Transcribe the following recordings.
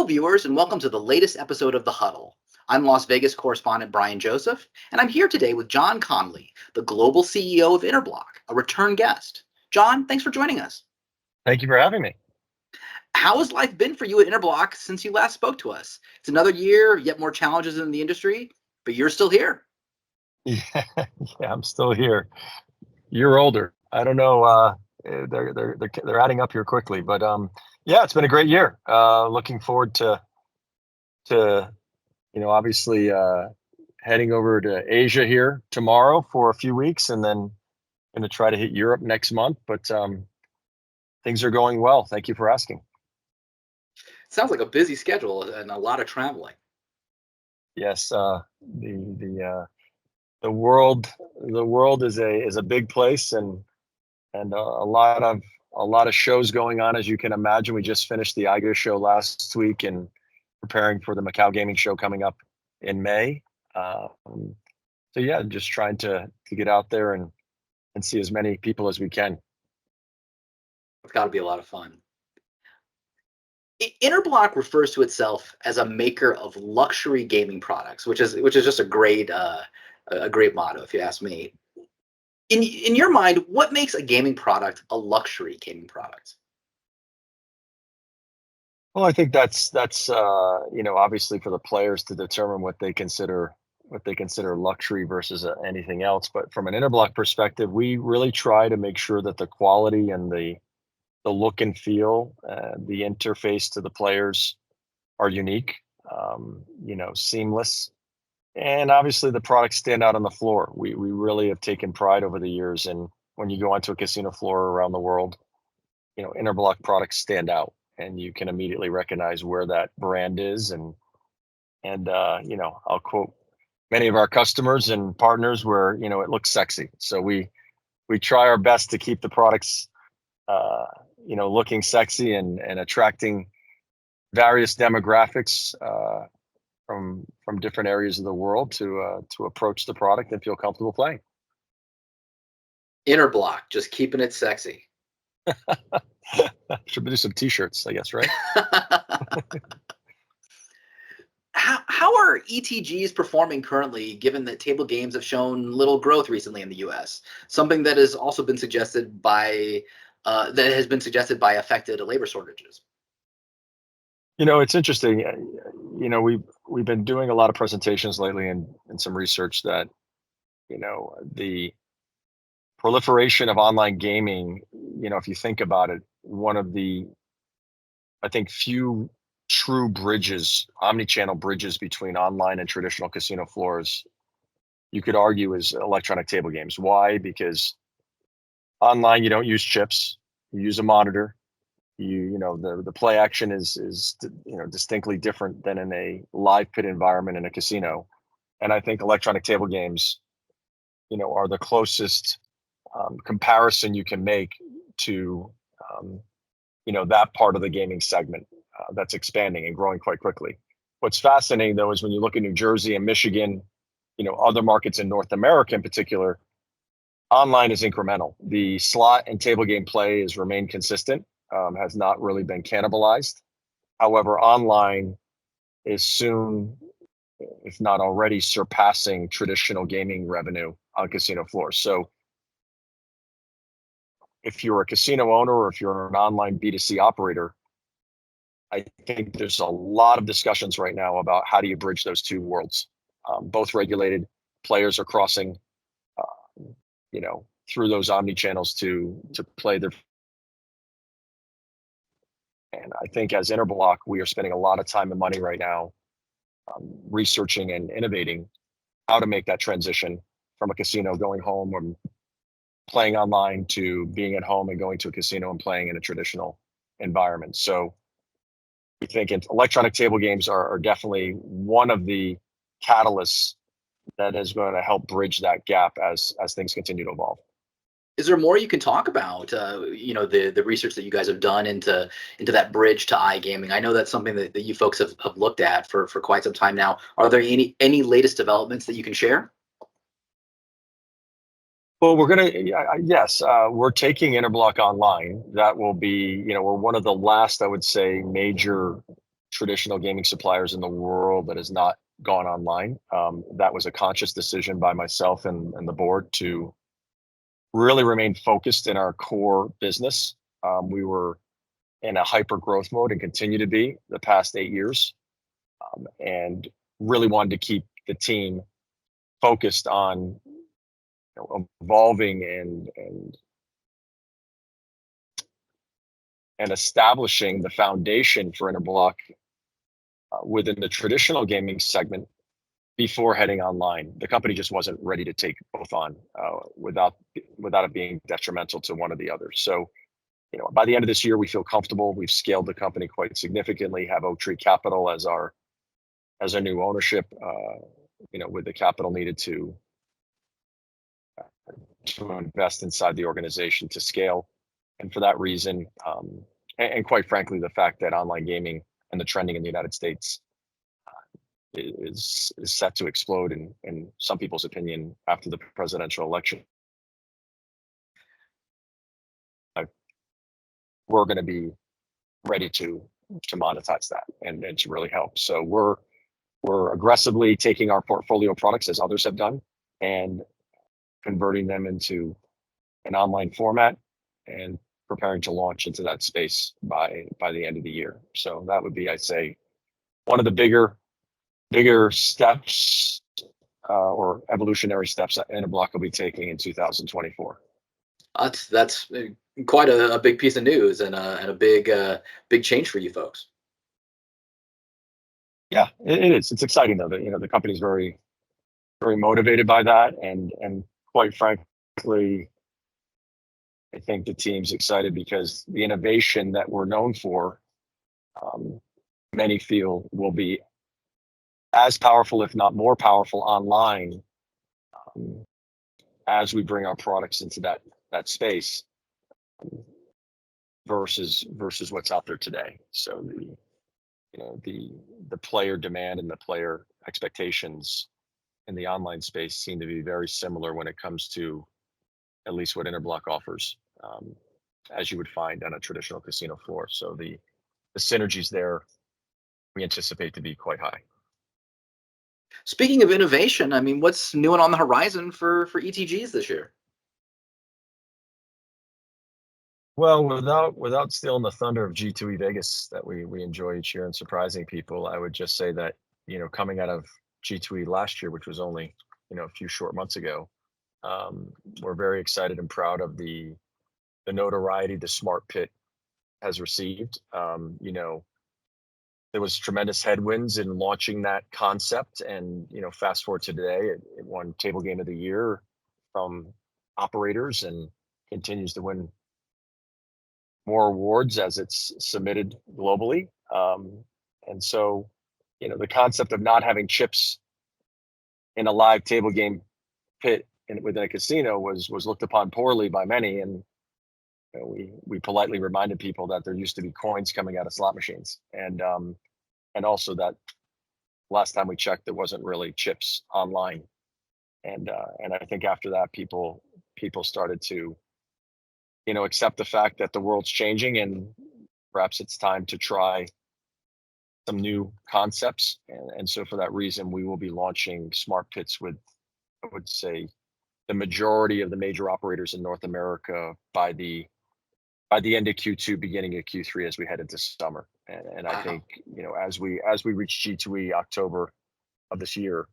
Hello, viewers, and welcome to the latest episode of The Huddle. I'm Las Vegas correspondent Brian Joseph, and I'm here today with John Connelly, the Global CEO of Interblock, a return guest. John, thanks for joining us. Thank you for having me. How has life been for you at Interblock since you last spoke to us? It's another year, yet more challenges in the industry, but you're still here. Yeah, I'm still here. You're older. I don't know. They're adding up here quickly, but yeah, it's been a great year. Looking forward to obviously heading over to Asia here tomorrow for a few weeks, and then going to try to hit Europe next month. But things are going well. Thank you for asking. Sounds like a busy schedule and a lot of traveling. Yes, the world is a big place, and a lot of shows going on, as you can imagine. We just finished the IGO show last week and preparing for the Macau Gaming Show coming up in May. So yeah, just trying to get out there and see as many people as we can. It's got to be a lot of fun. Interblock refers to itself as a maker of luxury gaming products, which is just a great motto, if you ask me. In your mind, what makes a gaming product a luxury gaming product? Well, I think that's obviously for the players to determine what they consider luxury versus anything else. But from an Interblock perspective, we really try to make sure that the quality and the look and feel, the interface to the players are unique, seamless, and obviously the products stand out on the floor. We really have taken pride over the years, and when you go onto a casino floor around the world, Interblock products stand out, and you can immediately recognize where that brand is. And I'll quote many of our customers and partners where it looks sexy. So we try our best to keep the products looking sexy and attracting various demographics from different areas of the world to approach the product and feel comfortable playing. Interblock, just keeping it sexy. Should do some t-shirts, I guess, right? How are ETGs performing currently, given that table games have shown little growth recently in the U.S.? Something that has also been suggested by affected labor shortages. It's interesting. We've been doing a lot of presentations lately and some research that the proliferation of online gaming. If you think about it, one of the, I think, few true bridges, omni-channel bridges between online and traditional casino floors, you could argue, is electronic table games. Why? Because online, you don't use chips, you use a monitor. The play action is distinctly different than in a live pit environment in a casino. And I think electronic table games, are the closest comparison you can make to that part of the gaming segment that's expanding and growing quite quickly. What's fascinating, though, is when you look at New Jersey and Michigan, other markets in North America in particular, online is incremental. The slot and table game play has remained consistent, has not really been cannibalized. However, online is soon, if not already, surpassing traditional gaming revenue on casino floors. So if you're a casino owner or if you're an online B2C operator, I think there's a lot of discussions right now about how do you bridge those two worlds. Both regulated players are crossing, through those omni channels to play their. And I think as Interblock, we are spending a lot of time and money right now researching and innovating how to make that transition from a casino going home and playing online to being at home and going to a casino and playing in a traditional environment. So we think electronic table games are definitely one of the catalysts that is going to help bridge that gap as things continue to evolve. Is there more you can talk about, the research that you guys have done into that bridge to iGaming? I know that's something that you folks have looked at for quite some time now. Are there any latest developments that you can share? Well, we're taking Interblock online. That will be, we're one of the last, I would say, major traditional gaming suppliers in the world that has not gone online. That was a conscious decision by myself and the board to really remain focused in our core business. We were in a hyper growth mode and continue to be the past 8 years, and really wanted to keep the team focused on evolving and establishing the foundation for Interblock within the traditional gaming segment before heading online. The company just wasn't ready to take both on without it being detrimental to one or the other. So, by the end of this year, we feel comfortable. We've scaled the company quite significantly. Have Oak Tree Capital as our new ownership. With the capital needed to invest inside the organization to scale, and for that reason, and quite frankly, the fact that online gaming and the trending in the United States is set to explode in some people's opinion after the presidential election. We're going to be ready to monetize that and to really help. So we're aggressively taking our portfolio products, as others have done, and converting them into an online format and preparing to launch into that space by the end of the year. So that would be, I'd say, one of the bigger steps or evolutionary steps that Interblock will be taking in 2024. That's quite a big piece of news and a big change for you folks. Yeah, it is. It's exciting though. That the company's very, very motivated by that, and quite frankly, I think the team's excited because the innovation that we're known for, many feel will be as powerful, if not more powerful, online as we bring our products into that space versus what's out there today. So the player demand and the player expectations in the online space seem to be very similar when it comes to at least what Interblock offers, as you would find on a traditional casino floor. So the synergies there we anticipate to be quite high. Speaking of innovation, I mean, what's new and on the horizon for ETGs this year? Well, without stealing the thunder of G2E Vegas that we enjoy each year and surprising people, I would just say that coming out of G2E last year, which was only a few short months ago, we're very excited and proud of the notoriety the Smart Pit has received. There was tremendous headwinds in launching that concept, and fast forward to today, it won Table Game of the Year from operators and continues to win more awards as it's submitted globally. And so, the concept of not having chips in a live table game pit within a casino was looked upon poorly by many, and we politely reminded people that there used to be coins coming out of slot machines, and also that last time we checked, there wasn't really chips online, and I think after that, people started to accept the fact that the world's changing and perhaps it's time to try some new concepts, and so for that reason, we will be launching Smart Pits with, I would say, the majority of the major operators in North America by the end of Q2, beginning of Q3, as we head into summer. And I think as we reach G2E October of this year,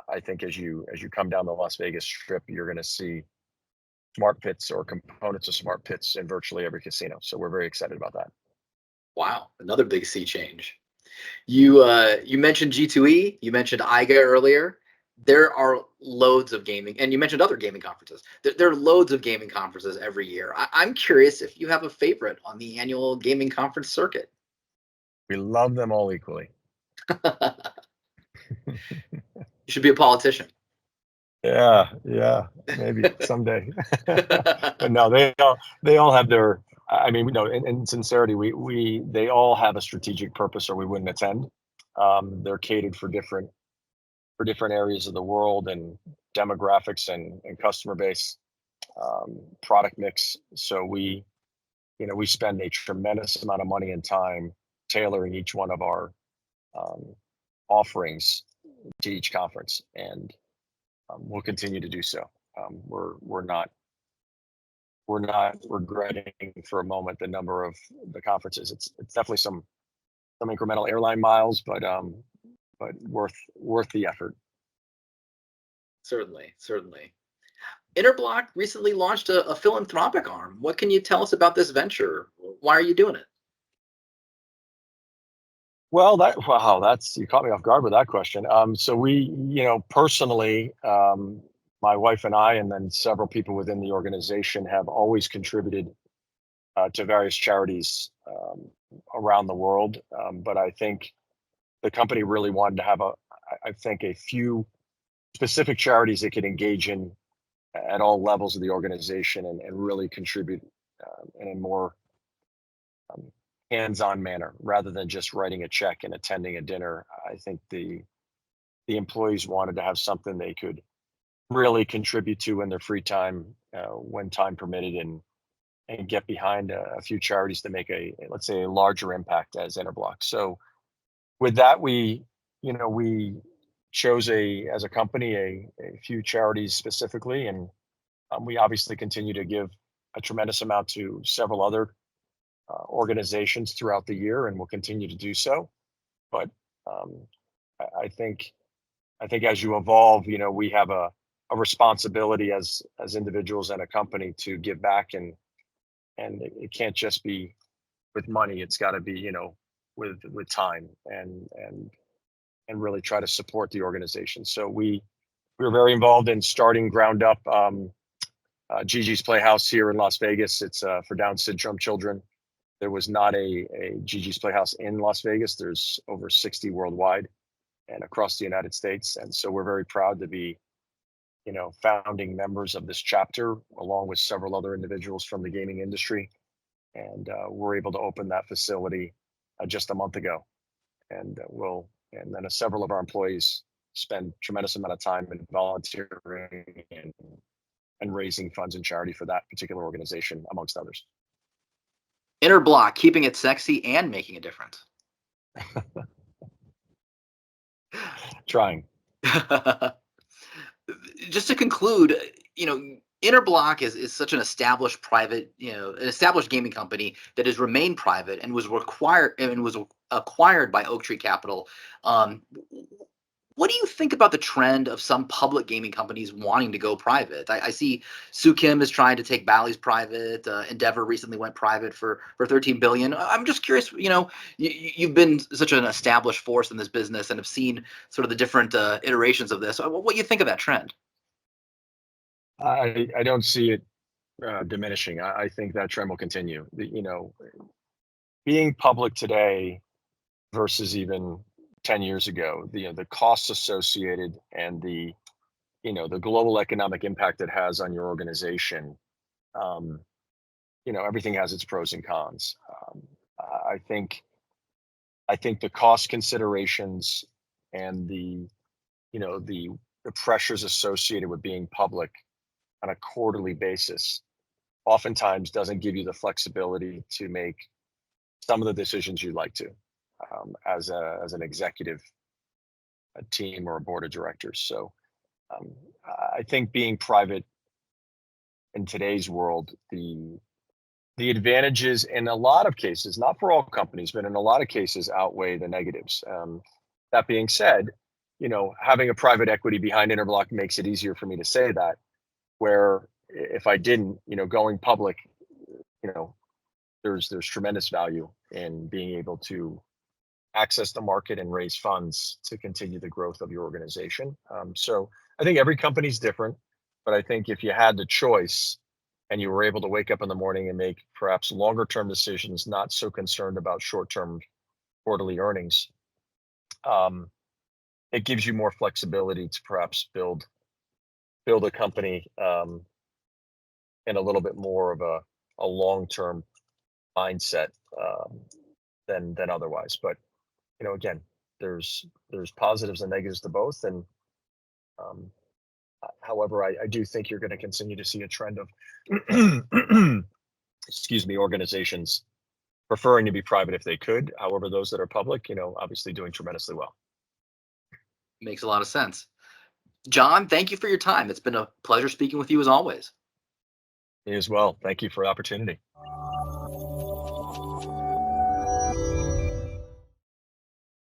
I think as you come down the Las Vegas Strip, you're going to see Smart Pits or components of Smart Pits in virtually every casino. So we're very excited about that. Wow, another big sea change. You mentioned G2E, you mentioned IGA earlier. There are loads of gaming, and you mentioned other gaming conferences. There are loads of gaming conferences every year. I'm curious if you have a favorite on the annual gaming conference circuit. We love them all equally. You should be a politician. Yeah, maybe someday. But no, they all have their. I mean, in sincerity, they all have a strategic purpose, or we wouldn't attend. They're catered for different areas of the world and demographics and customer base, product mix. So we spend a tremendous amount of money and time tailoring each one of our offerings to each conference, and we'll continue to do so. We're not regretting for a moment the number of the conferences. It's definitely some incremental airline miles, but worth the effort. Certainly, certainly. Interblock recently launched a philanthropic arm. What can you tell us about this venture? Why are you doing it? Well, that's you caught me off guard with that question. So we, personally, my wife and I, and then several people within the organization have always contributed to various charities around the world. But I think the company really wanted to have a few specific charities it could engage in at all levels of the organization and really contribute in a more hands-on manner rather than just writing a check and attending a dinner. I think the employees wanted to have something they could really contribute to in their free time when time permitted, and get behind a few charities to make let's say a larger impact as Interblock. So with that, we chose as a company a few charities specifically, and we obviously continue to give a tremendous amount to several other organizations throughout the year, and will continue to do so. But I think as you evolve, we have a responsibility as individuals and a company to give back, and it can't just be with money. It's got to be with time and really try to support the organization. So we were very involved in starting ground up Gigi's Playhouse here in Las Vegas. It's for Down syndrome children. There was not a Gigi's Playhouse in Las Vegas. There's over 60 worldwide and across the United States. And so we're very proud to be, founding members of this chapter, along with several other individuals from the gaming industry. And we're able to open that facility just a month ago. And then several of our employees spend tremendous amount of time in volunteering and raising funds and charity for that particular organization, amongst others. Interblock, keeping it sexy and making a difference. Trying. Just to conclude, Interblock is such an established an established gaming company that has remained private and was acquired by Oak Tree Capital. What do you think about the trend of some public gaming companies wanting to go private? I see Soo Kim is trying to take Bally's private. Endeavor recently went private for $13 billion. I'm just curious, you've been such an established force in this business and have seen sort of the different iterations of this. What do you think of that trend? I don't see it diminishing. I think that trend will continue. Being public today versus even 10 years ago, the costs associated and the global economic impact it has on your organization, everything has its pros and cons. I think the cost considerations and the pressures associated with being public on a quarterly basis oftentimes doesn't give you the flexibility to make some of the decisions you'd like to as an executive team or a board of directors. So I think being private in today's world, the advantages in a lot of cases, not for all companies, but in a lot of cases outweigh the negatives. That being said, having a private equity behind Interblock makes it easier for me to say that, where if I didn't, going public, there's tremendous value in being able to access the market and raise funds to continue the growth of your organization. So I think every company's different, but I think if you had the choice and you were able to wake up in the morning and make perhaps longer term decisions, not so concerned about short-term quarterly earnings, it gives you more flexibility to perhaps build a company in a little bit more of a long-term mindset than otherwise. But again, there's positives and negatives to both, and however, I do think you're going to continue to see a trend of excuse me, organizations preferring to be private if they could. However, those that are public, obviously doing tremendously well. Makes a lot of sense. John, thank you for your time. It's been a pleasure speaking with you as always. Me as well. Thank you for the opportunity.